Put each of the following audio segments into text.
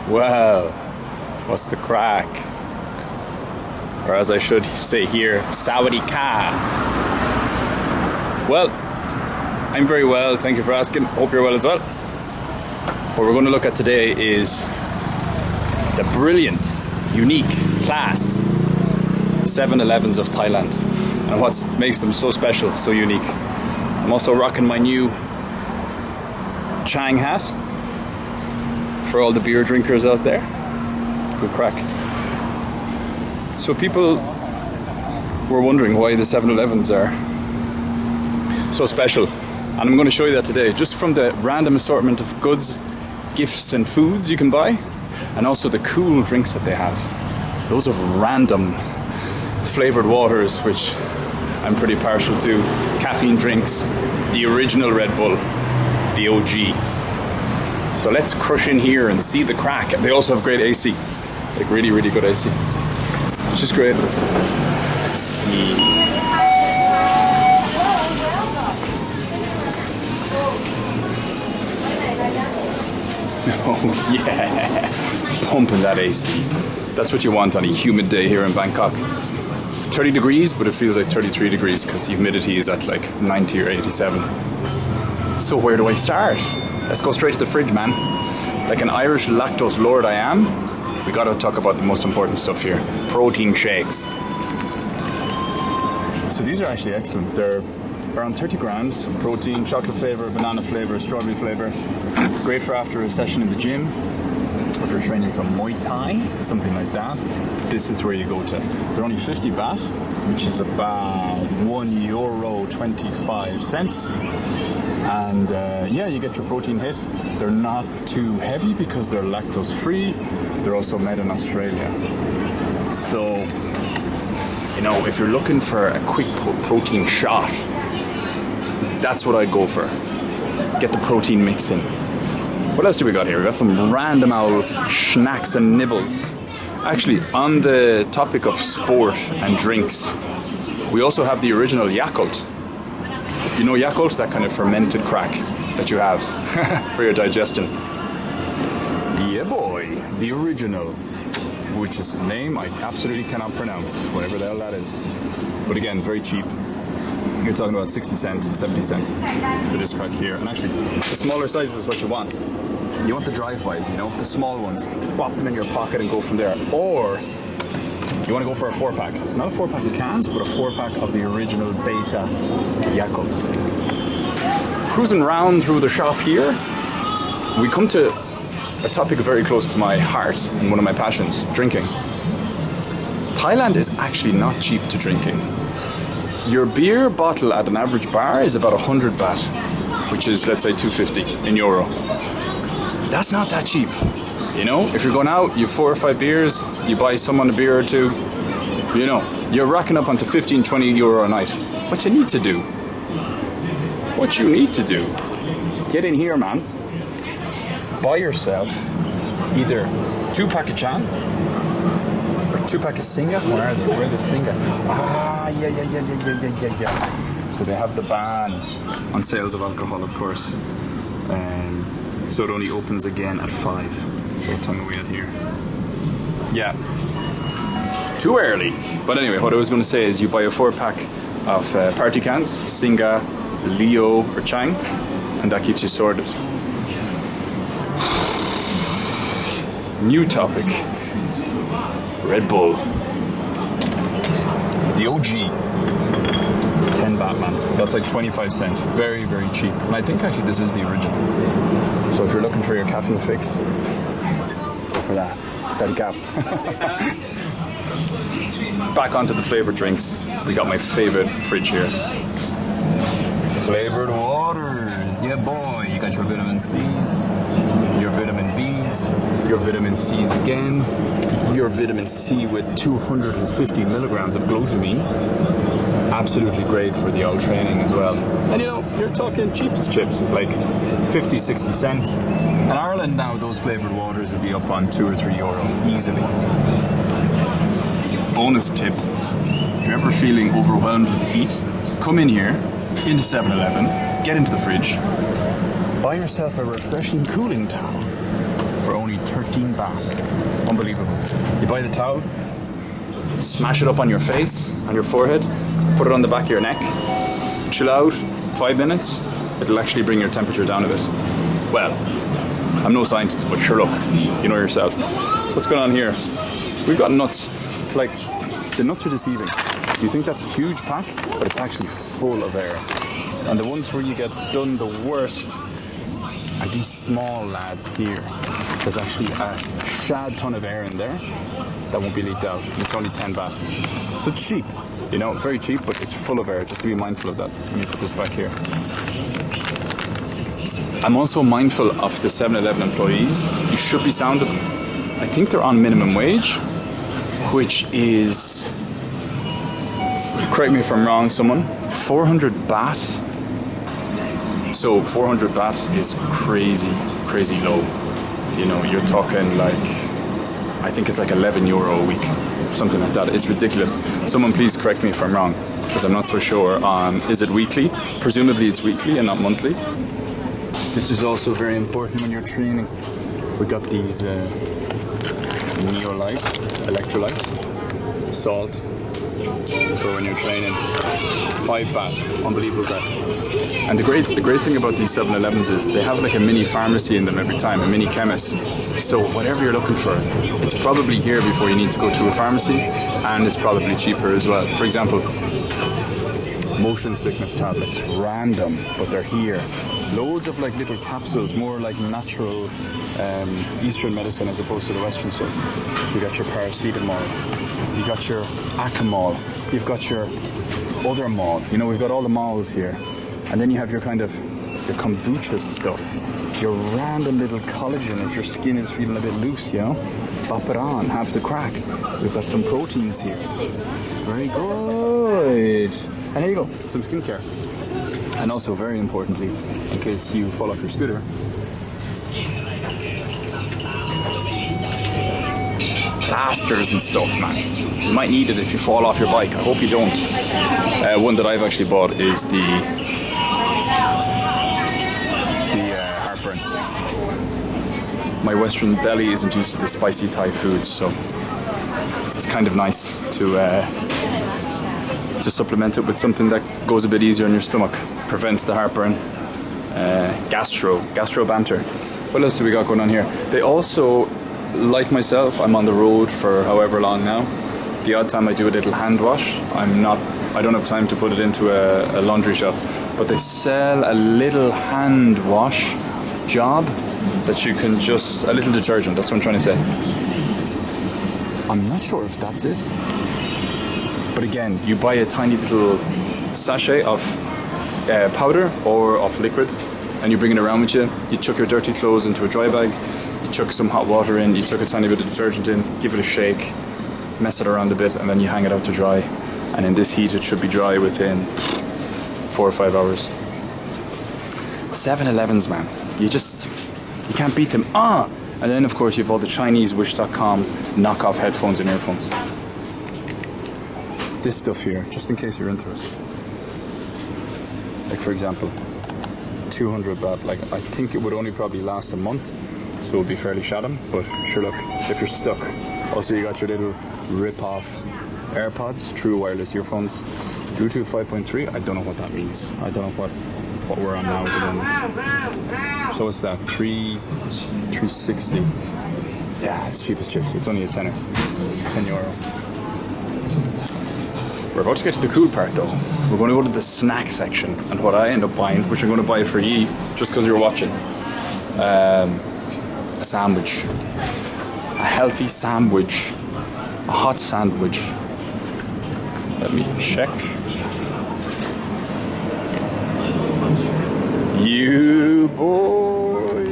Well, what's the crack? Or as I should say here, Sawadee Ka. Well, I'm very well, thank you for asking. Hope you're well as well. What we're going to look at today is the brilliant, unique, class 7-Elevens of Thailand and what makes them so special, so unique. I'm also rocking my new Chang hat for all the beer drinkers out there. Good crack. So people were wondering why the 7-Elevens are so special, and I'm going to show you that today, just from the random assortment of goods, gifts and foods you can buy, and also the cool drinks that they have. Loads of random flavored waters, which I'm pretty partial to, caffeine drinks, the original Red Bull, the OG. So let's crush in here and see the crack. They also have great AC, like really, really good AC, which is great. Let's see. Oh yeah, pumping that AC. That's what you want on a humid day here in Bangkok. 30 degrees, but it feels like 33 degrees because the humidity is at like 90 or 87. So where do I start? Let's go straight to the fridge, man. Like an Irish lactose lord I am, we gotta talk about the most important stuff here. Protein shakes. So these are actually excellent. They're around 30 grams of protein, chocolate flavor, banana flavor, strawberry flavor. Great for after a session in the gym. If you're training some Muay Thai, something like that, this is where you go to. They're only 50 baht, which is about €1.25. And yeah, you get your protein hit. They're not too heavy because they're lactose free. They're also made in Australia. So, you know, if you're looking for a quick protein shot, that's what I'd go for. Get the protein mix in. What else do we got here? We got some random old snacks and nibbles. Actually, on the topic of sport and drinks, we also have the original Yakult. You know Yakult? That kind of fermented crack that you have for your digestion. Yeah boy, the original, which is a name I absolutely cannot pronounce, whatever the hell that is. But again, very cheap. You're talking about 60 cents, 70 cents for this crack here. And actually, the smaller size is what you want. You want the drive-bys, you know, the small ones. Pop them in your pocket and go from there. Or you want to go for a 4-pack. Not a 4-pack of cans, but a 4-pack of the original Beta Yakults. Cruising round through the shop here, we come to a topic very close to my heart and one of my passions, drinking. Thailand is actually not cheap to drinking. Your beer bottle at an average bar is about 100 baht, which is, let's say, 250 in euro. That's not that cheap. You know, if you're going out, you have 4 or 5 beers, you buy someone a beer or two, you know, you're racking up onto 15, 20 euro a night. What you need to do is get in here, man. Buy yourself either 2-pack of Chan or 2-pack of Singa. Where are they? Where are the Singa? Ah, yeah. So they have the ban on sales of alcohol, of course. So it only opens again at 5. So what time are we at here? Yeah. Too early. But anyway, what I was going to say is you buy a 4-pack of party cans, Singa, Leo or Chang, and that keeps you sorted. New topic. Red Bull. The OG. 10 baht, man. That's like 25 cents. Very, very cheap. And I think actually this is the original. So if you're looking for your caffeine fix, go for that. Set a cap. Back onto the flavored drinks. We got my favorite fridge here. Flavored waters. Yeah, boy. You got your vitamin C's, your vitamin B's, your vitamin C's again, your vitamin C with 250 milligrams of glutamine. Absolutely great for the old training as well. And you know, you're talking cheap as chips, like 50, 60 cents. In Ireland now, those flavoured waters would be up on 2 or 3 euro, easily. Bonus tip, if you're ever feeling overwhelmed with the heat, come in here, into 7-Eleven, get into the fridge, buy yourself a refreshing cooling towel for only 30 15 baht. Unbelievable. You buy the towel, smash it up on your face, on your forehead, put it on the back of your neck, chill out 5 minutes, it'll actually bring your temperature down a bit. Well, I'm no scientist, but sure, look, you know yourself. What's going on here? We've got nuts. Like, the nuts are deceiving. You think that's a huge pack, but it's actually full of air. And the ones where you get done the worst are these small lads here. There's actually a shad ton of air in there that won't be leaked out. It's only 10 baht. So it's cheap, you know, very cheap, but it's full of air. Just to be mindful of that. Let me put this back here. I'm also mindful of the 7-Eleven employees. You should be sound of them. I think they're on minimum wage, which is, correct me if I'm wrong, someone, 400 baht. So 400 baht is crazy, crazy low. You know, you're talking like, I think it's like 11 euro a week, something like that. It's ridiculous. Someone please correct me if I'm wrong, because I'm not so sure. Is it weekly? Presumably it's weekly and not monthly. This is also very important when you're training. We got these Neolite electrolytes, salt, for when you're training. 5 baht, unbelievable that. And the great thing about these 7-Elevens is they have like a mini pharmacy in them every time, a mini chemist. So whatever you're looking for, it's probably here before you need to go to a pharmacy, and it's probably cheaper as well. For example, motion sickness tablets, random, but they're here. Loads of like little capsules, more like natural Eastern medicine as opposed to the Western stuff. You got your paracetamol, you got your Acamol, you've got your other mall. You know, we've got all the malls here. And then you have your kind of your kombucha stuff, your random little collagen if your skin is feeling a bit loose, you know. Bop it on, have the crack. We've got some proteins here. Very good. And here you go, some skincare. And also, very importantly, in case you fall off your scooter, plasters and stuff, man. You might need it if you fall off your bike. I hope you don't. One that I've actually bought is the heartburn. My Western belly isn't used to the spicy Thai foods, so it's kind of nice to supplement it with something that goes a bit easier on your stomach, prevents the heartburn, gastro banter. What else do we got going on here? They also, like myself, I'm on the road for however long now. The odd time I do a little hand wash. I don't have time to put it into a laundry shop, but they sell a little hand wash job that you can just, a little detergent, that's what I'm trying to say. I'm not sure if that's it. But again, you buy a tiny little sachet of powder or of liquid, and you bring it around with you. You chuck your dirty clothes into a dry bag, you chuck some hot water in, you chuck a tiny bit of detergent in, give it a shake, mess it around a bit, and then you hang it out to dry. And in this heat, it should be dry within 4 or 5 hours. 7-Elevens, man. You can't beat them. And then, of course, you have all the Chinese Wish.com knockoff headphones and earphones. This stuff here, just in case you're into it. Like, for example, 200 baht. Like, I think it would only probably last a month, so it would be fairly shodden. But sure, look, if you're stuck. Also, you got your little rip-off AirPods, true wireless earphones. Bluetooth 5.3, I don't know what that means. I don't know what we're on now at the moment. So what's that? 360. Yeah, it's cheap as chips. It's only a tenner. 10 euro. We're about to get to the cool part though. We're going to go to the snack section, and what I end up buying, which I'm going to buy for ye, just because you're watching, a sandwich. A healthy sandwich. A hot sandwich. Let me check. You boy!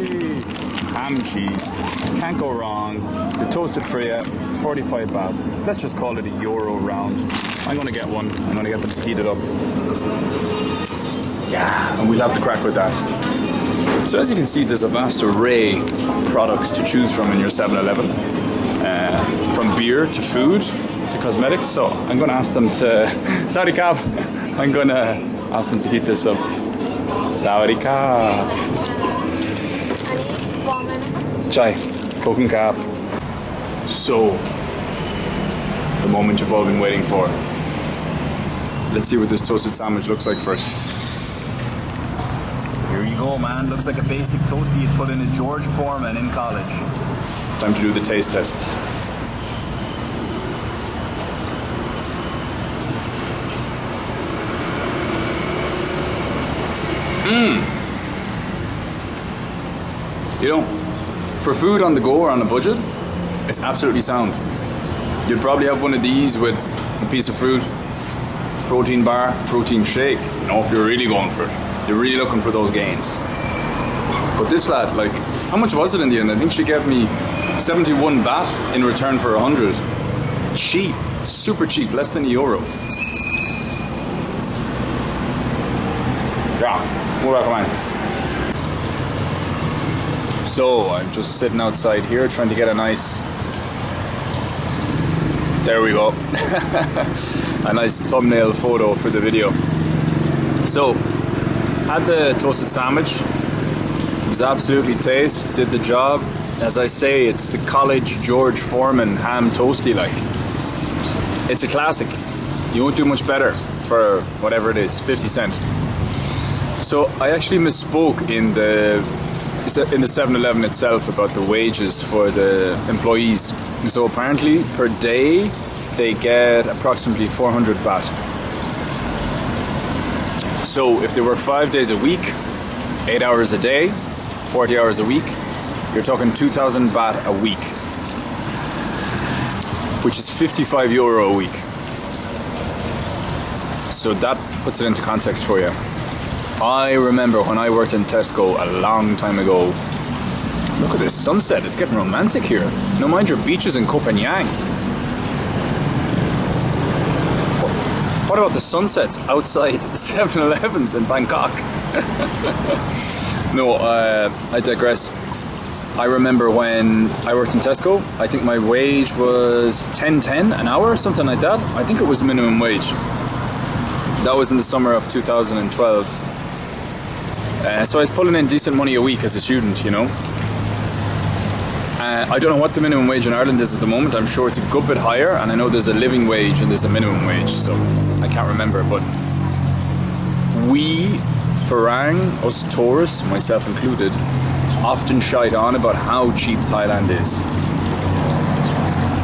Ham cheese. Can't go wrong. The toasted for you, 45 baht. Let's just call it a euro round. I'm going to get one. I'm going to get them heated up. Yeah, and we'll have to crack with that. So as you can see, there's a vast array of products to choose from in your 7-Eleven. From beer to food to cosmetics. So I'm going to ask them to... Saudi Kab! I'm going to ask them to heat this up. Saudi Kab! chai, cooking carb. So, the moment you've all been waiting for. Let's see what this toasted sandwich looks like first. Here you go, man. Looks like a basic toastie you'd put in a George Foreman in college. Time to do the taste test. You know, for food on the go or on a budget, it's absolutely sound. You'd probably have one of these with a piece of fruit, protein bar, protein shake, you know, if you're really going for it. You're really looking for those gains. But this lad, like, how much was it in the end? I think she gave me 71 baht in return for 100. Cheap, super cheap, less than €1. Yeah, more recommend. So I'm just sitting outside here trying to get a nice, there we go, a nice thumbnail photo for the video. So, had the toasted sandwich, it was absolutely taste, did the job. As I say, it's the college George Foreman ham toasty like. It's a classic. You won't do much better for whatever it is, 50 cent. So I actually misspoke in the 7-Eleven itself about the wages for the employees. So apparently per day they get approximately 400 baht. So if they work 5 days a week, 8 hours a day, 40 hours a week, you're talking 2,000 baht a week, which is €55 a week. So that puts it into context for you. I remember when I worked in Tesco a long time ago. Look at this sunset, it's getting romantic here. No, mind your beaches in Copenhagen. What about the sunsets outside 7-Elevens in Bangkok? No, I digress. I remember when I worked in Tesco, I think my wage was 10.10 an hour, something like that. I think it was minimum wage. That was in the summer of 2012. So I was pulling in decent money a week as a student, you know. I don't know what the minimum wage in Ireland is at the moment. I'm sure it's a good bit higher, and I know there's a living wage and there's a minimum wage, so I can't remember. But we, Farang, us tourists, myself included, often shite on about how cheap Thailand is.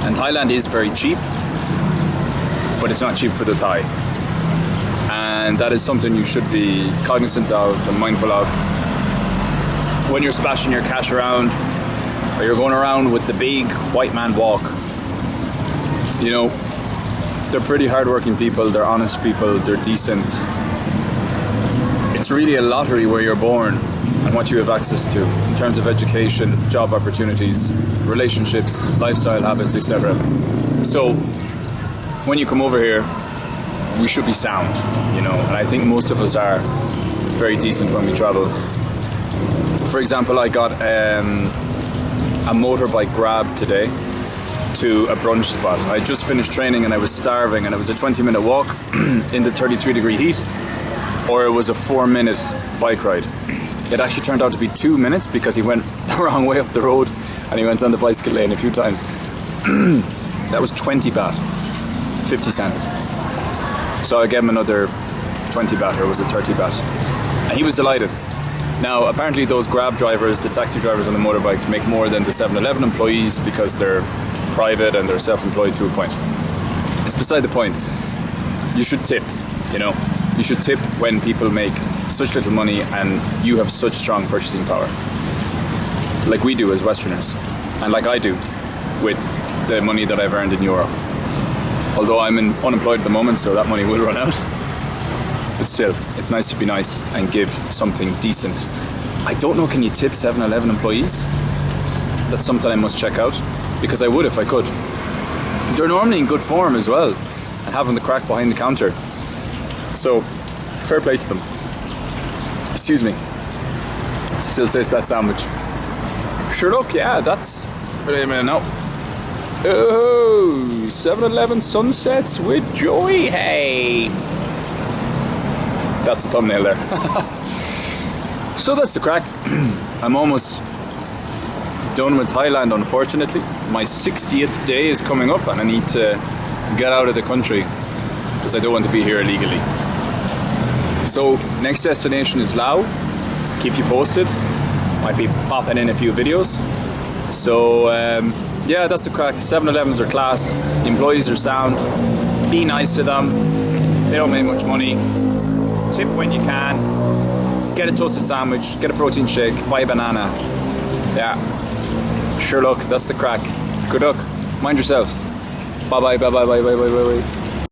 And Thailand is very cheap, but it's not cheap for the Thai. And that is something you should be cognizant of and mindful of when you're splashing your cash around, or you're going around with the big white man walk. You know, they're pretty hardworking people, they're honest people, they're decent. It's really a lottery where you're born and what you have access to in terms of education, job opportunities, relationships, lifestyle habits, etc. So when you come over here, we should be sound, you know, and I think most of us are very decent when we travel. For example, I got a motorbike grab today to a brunch spot. I just finished training and I was starving, and it was a 20-minute walk in the 33-degree heat, or it was a 4-minute bike ride. It actually turned out to be 2 minutes because he went the wrong way up the road and he went on the bicycle lane a few times. That was 20 baht, 50 cents. So I gave him another 20 baht, or was it 30 baht? And he was delighted. Now, apparently those Grab drivers, the taxi drivers on the motorbikes, make more than the 7-Eleven employees because they're private and they're self-employed to a point. It's beside the point. You should tip, you know. You should tip when people make such little money and you have such strong purchasing power. Like we do as Westerners. And like I do with the money that I've earned in euro. Although I'm unemployed at the moment, so that money will run out. But still, it's nice to be nice and give something decent. I don't know, can you tip 7-Eleven employees? That's something I must check out, because I would if I could. They're normally in good form as well, and having the crack behind the counter. So, fair play to them. Excuse me. Still taste that sandwich. Sure, look, yeah, that's... Wait a minute now. Oh, 7-Eleven sunsets with joy, hey! That's the thumbnail there. So that's the crack. I'm almost done with Thailand, unfortunately. My 60th day is coming up and I need to get out of the country because I don't want to be here illegally. So next destination is Laos. Keep you posted. Might be popping in a few videos. So yeah, that's the crack. 7-Elevens are class. The employees are sound. Be nice to them. They don't make much money. Tip when you can. Get a toasted sandwich. Get a protein shake. Buy a banana. Yeah. Sure luck. That's the crack. Good luck. Mind yourselves. Bye bye. Bye bye. Bye bye. Bye bye. Bye.